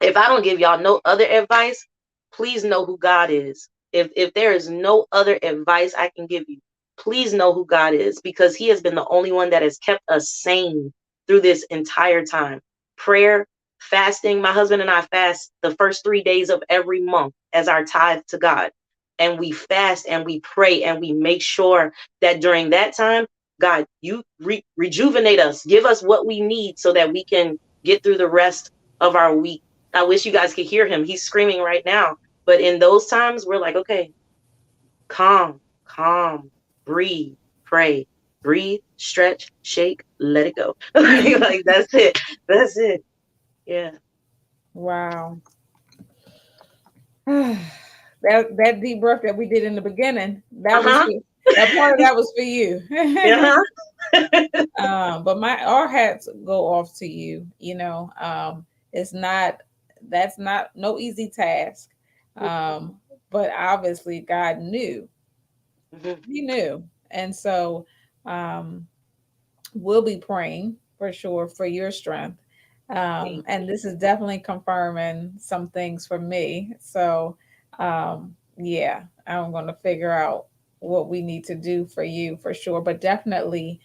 Speaker 9: If I don't give y'all no other advice, please know who God is. If there is no other advice I can give you, please know who God is, because he has been the only one that has kept us sane through this entire time. Prayer, fasting. My husband and I fast the first 3 days of every month as our tithe to God. And we fast and we pray and we make sure that during that time, God, you rejuvenate us, give us what we need so that we can get through the rest of our week. I wish you guys could hear him. He's screaming right now. But in those times, we're like, okay, calm, breathe, pray, breathe, stretch, shake, let it go. Like that's it. That's it. Yeah.
Speaker 2: Wow. That deep breath that we did in the beginning, that part of that was for you. But our hats go off to you. That's not no easy task. But obviously God knew. He knew. And so we'll be praying for sure for your strength. And this is definitely confirming some things for me. So yeah, I'm going to figure out what we need to do for you for sure. But definitely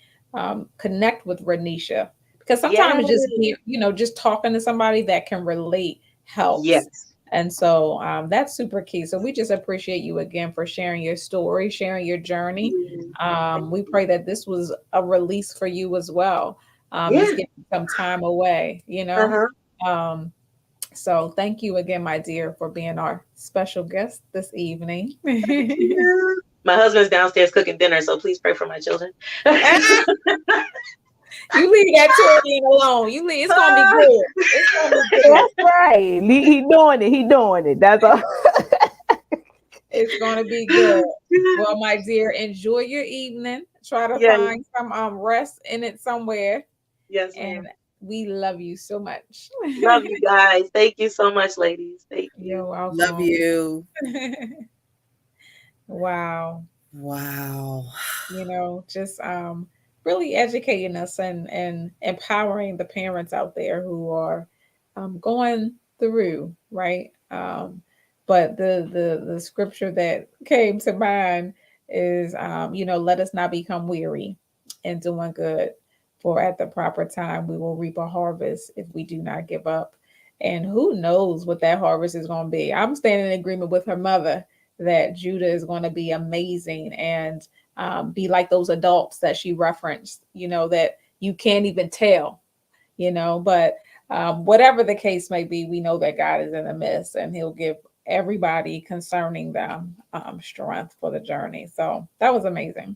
Speaker 2: connect with Renisha, because sometimes just talking to somebody that can relate helps.
Speaker 9: Yes.
Speaker 2: And so that's super key. So we just appreciate you again for sharing your story, sharing your journey. We pray that this was a release for you as well. Just getting some time away, So thank you again, my dear, for being our special guest this evening.
Speaker 9: My husband's downstairs cooking dinner, so please pray for my children.
Speaker 2: You leave that Torian alone. You leave. It's gonna be good. It's gonna be good.
Speaker 3: That's right. He doing it. That's all.
Speaker 2: It's gonna be good. Well, my dear, enjoy your evening. Try to find some rest in it somewhere.
Speaker 9: Yes,
Speaker 2: and we love you so much.
Speaker 9: Love you guys. Thank you so much, ladies. Thank you.
Speaker 2: You're welcome.
Speaker 1: Love you.
Speaker 2: Wow. Just really educating us and empowering the parents out there who are going through, right? But the scripture that came to mind is, let us not become weary in doing good, for at the proper time we will reap a harvest if we do not give up. And who knows what that harvest is going to be. I'm standing in agreement with her mother that Judah is going to be amazing and be like those adults that she referenced, that you can't even tell, but whatever the case may be, we know that God is in the midst and he'll give everybody concerning them strength for the journey. So that was amazing.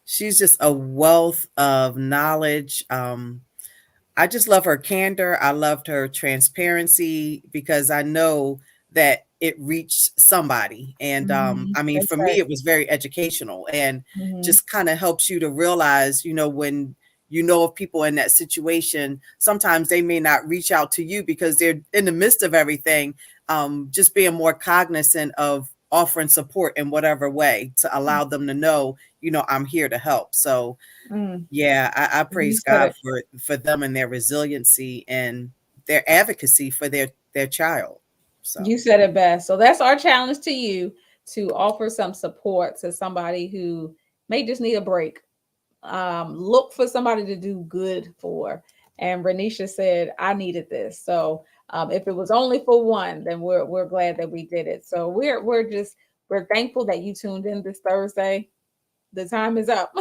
Speaker 1: She's just a wealth of knowledge. I just love her candor. I loved her transparency, because I know that it reached somebody. And for me, it was very educational and just kind of helps you to realize, when you know of people in that situation, sometimes they may not reach out to you because they're in the midst of everything. Just being more cognizant of offering support in whatever way to allow them to know, I'm here to help. So yeah, I praise God for them and their resiliency and their advocacy for their child. So
Speaker 2: you said it best. So that's our challenge to you, to offer some support to somebody who may just need a break. Look for somebody to do good for. And Renisha said, I needed this. So if it was only for one, then we're glad that we did it. So we're thankful that you tuned in this Thursday. The time is up.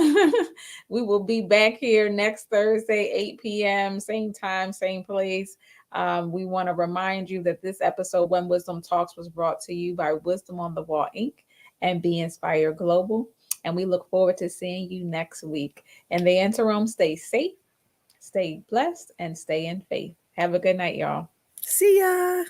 Speaker 2: We will be back here next Thursday, 8 p.m., same time, same place. We want to remind you that this episode, When Wisdom Talks, was brought to you by Wisdom on the Wall, Inc. and Be Inspired Global. And we look forward to seeing you next week. In the interim, stay safe, stay blessed, and stay in faith. Have a good night, y'all.
Speaker 1: See ya.